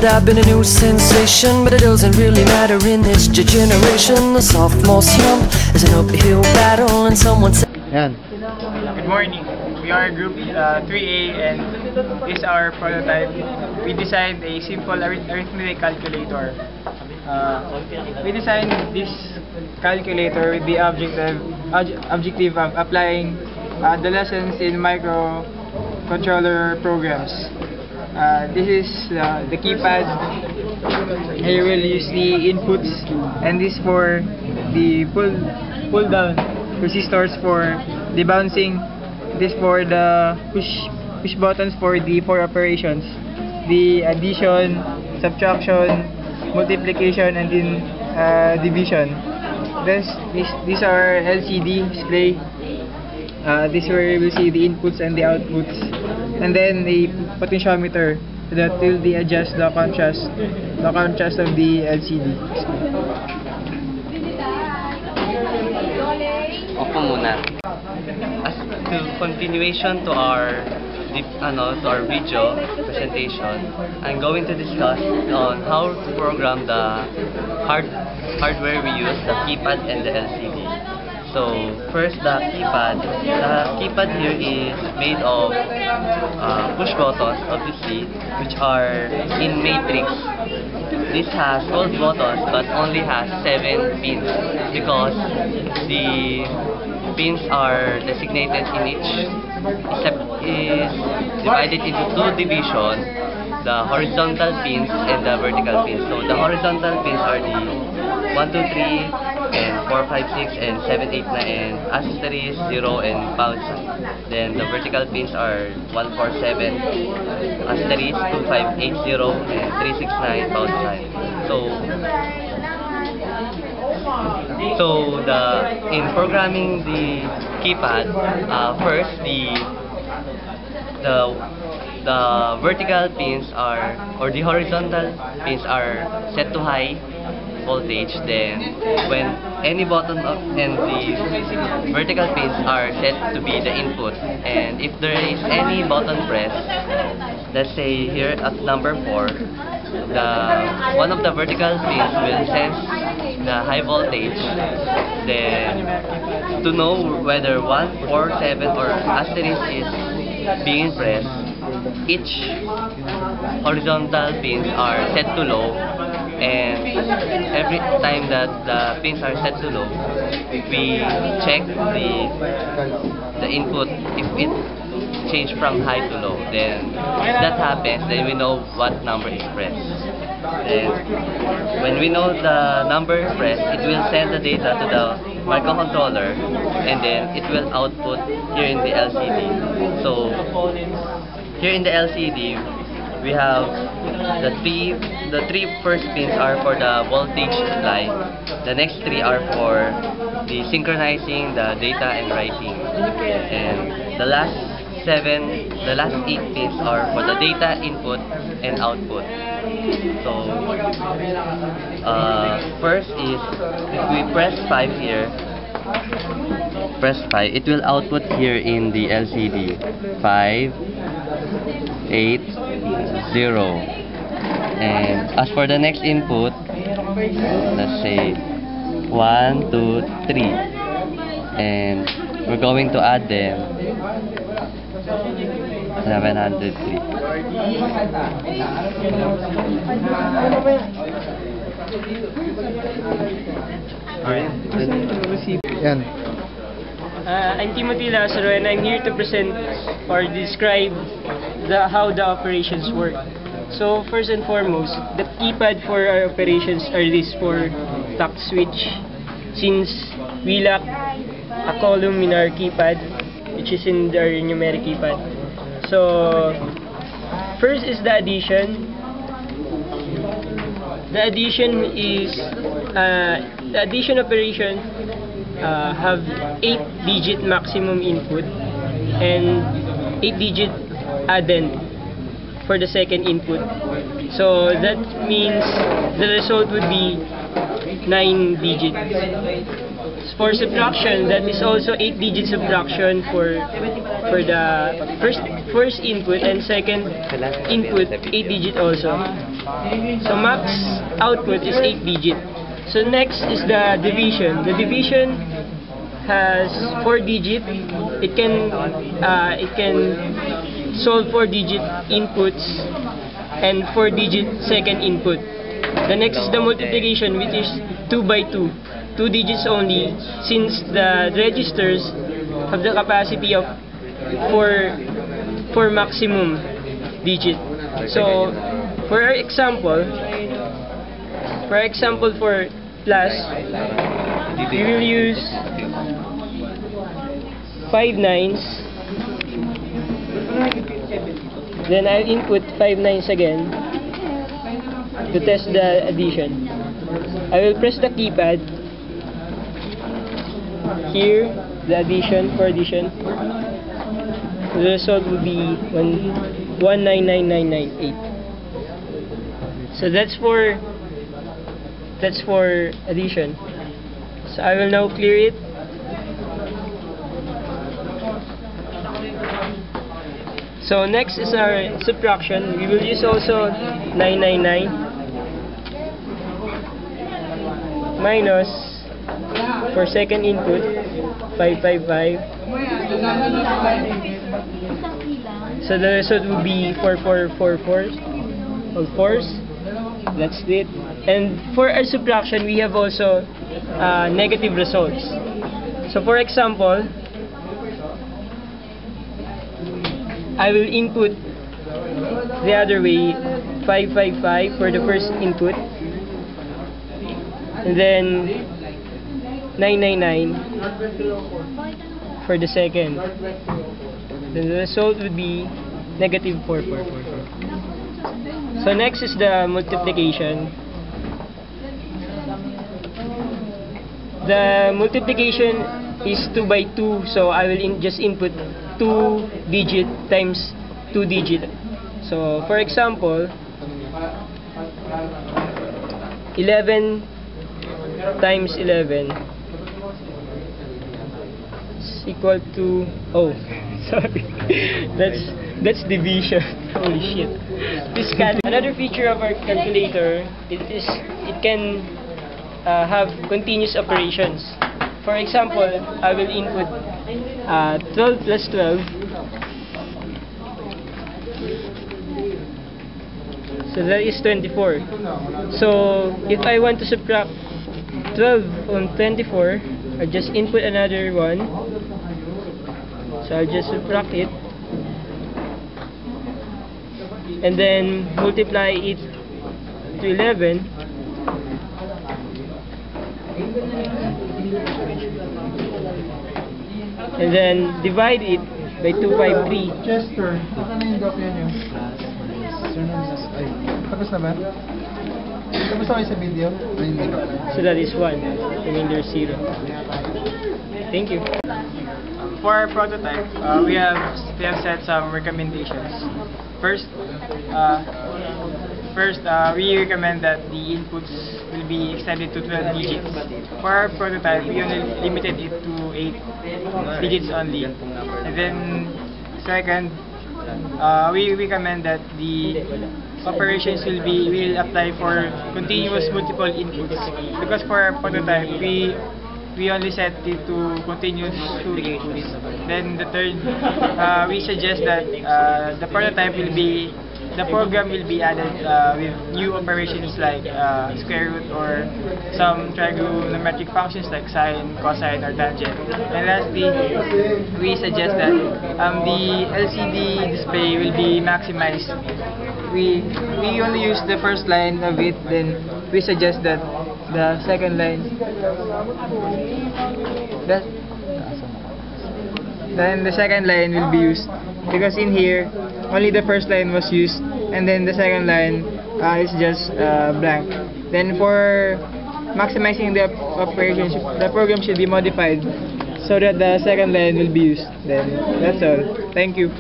that I've been a new sensation, but it doesn't really matter in this generation. The sophomore slump is an uphill battle, and someone said, Yan. Good morning. We are group 3A and this is our prototype. We designed a simple arithmetic calculator. We designed this calculator with the objective of applying the lessons in microcontroller programs. This is the keypad. Here we'll use the inputs, and this for the pull down resistors for the bouncing. This for the push buttons for the 4 operations: the addition, subtraction, multiplication, and then division. These are LCD display. This where we will see the inputs and the outputs, and then the potentiometer that will adjust the contrast of the LCD display. Opo muna. As to continuation to our video presentation, I'm going to discuss on how to program the hardware we use, the keypad and the LCD. So first, the keypad. The keypad here is made of push buttons, obviously, which are in matrix. This has 12 buttons but only has 7 pins because the pins are designated in each is divided into 2 divisions: the horizontal pins and the vertical pins. So the horizontal pins are the 1, 2, 3, and 4, 5, 6, and 7, 8, 9, and asterisk, 0, and pound sign. Then the vertical pins are 1, 4, 7, asterisk, 2, 5, 8, 0, and 3, 6, 9, pound sign. So in programming the keypad, first the vertical pins or the horizontal pins are set to high voltage. Then when any button and the vertical pins are set to be the input, and if there is any button press, let's say here at number 4, one of the vertical pins will sense the high voltage. Then to know whether 1, 4, 7 or asterisk is being pressed, each horizontal pins are set to low, and every time that the pins are set to low, we check the input if it changed from high to low. Then if that happens, then we know what number is pressed. And when we know the number is pressed, it will send the data to the microcontroller, and then it will output here in the LCD. So here in the LCD, we have the three first pins are for the voltage supply. The next 3 are for the synchronizing the data and writing, and the last 8 pins are for the data input and output. So first is, if we press 5 here, it will output here in the LCD 5, 8, 0. And as for the next input, let's say 1, 2, 3, and we're going to add them 703. Yan. I'm Timothy Lazaro, and I'm here to present or describe how the operations work. So first and foremost, the keypad for our operations are this for tact switch, since we lack a column in our keypad, which is in our numeric keypad. So first is the addition. The addition operation have 8-digit maximum input and 8-digit addend for the second input. So that means the result would be 9 digits. For subtraction, that is also 8-digit subtraction for the first input and second input 8-digit also. So max output is 8-digit. So next is the division. The division has 4-digit. It can solve 4-digit inputs and 4-digit second input. The next is the multiplication, which is 2 by 2. 2 digits only, since the registers have the capacity of 4 maximum digit. So for example for plus, we will use 5 9s. Then I'll input 5 9s again to test the addition. I will press the keypad. Here, the addition, for addition, the result will be 1999998. So that's for addition. So I will now clear it. So next is our subtraction. We will use also 999 minus, for second input, 555. So the result will be 4444 of fours. That's it. And for our subtraction, we have also negative results. So for example, I will input the other way, 555 for the first input, and then 999 for the second. Then the result would be negative 4444. So next is the multiplication. The multiplication is 2 by 2, so I will just input 2 digit times 2 digit. So for example, 11 times 11 is equal to, oh sorry, that's division. Holy shit. This another feature of our calculator, it can have continuous operations. For example, I will input 12 plus 12. So that is 24. So if I want to subtract 12 on 24, I just input another one. So I'll just subtract it. And then multiply it to 11. And then divide it by 253. Chester, baka na yung document nyo. Tapos na ba? Tapos na kayo sa video? So that is 1. Remainder 0. Thank you. For our prototype, we have set some recommendations. First, we recommend that the inputs will be extended to 12 digits. For our prototype, we only limited it to 8 digits only. And then, second, we recommend that the operations will apply for continuous multiple inputs. Because for our prototype, we only set it to continuous 2 inputs. Then the third, we suggest that the program will be added with new operations like square root or some trigonometric functions like sine, cosine, or tangent. And lastly, we suggest that the LCD display will be maximized. We only use the first line of it, then we suggest that the second line, then the second line will be used, because in here only the first line was used, and then the second line is just blank. Then for maximizing the operations, the program should be modified so that the second line will be used. Then that's all. Thank you.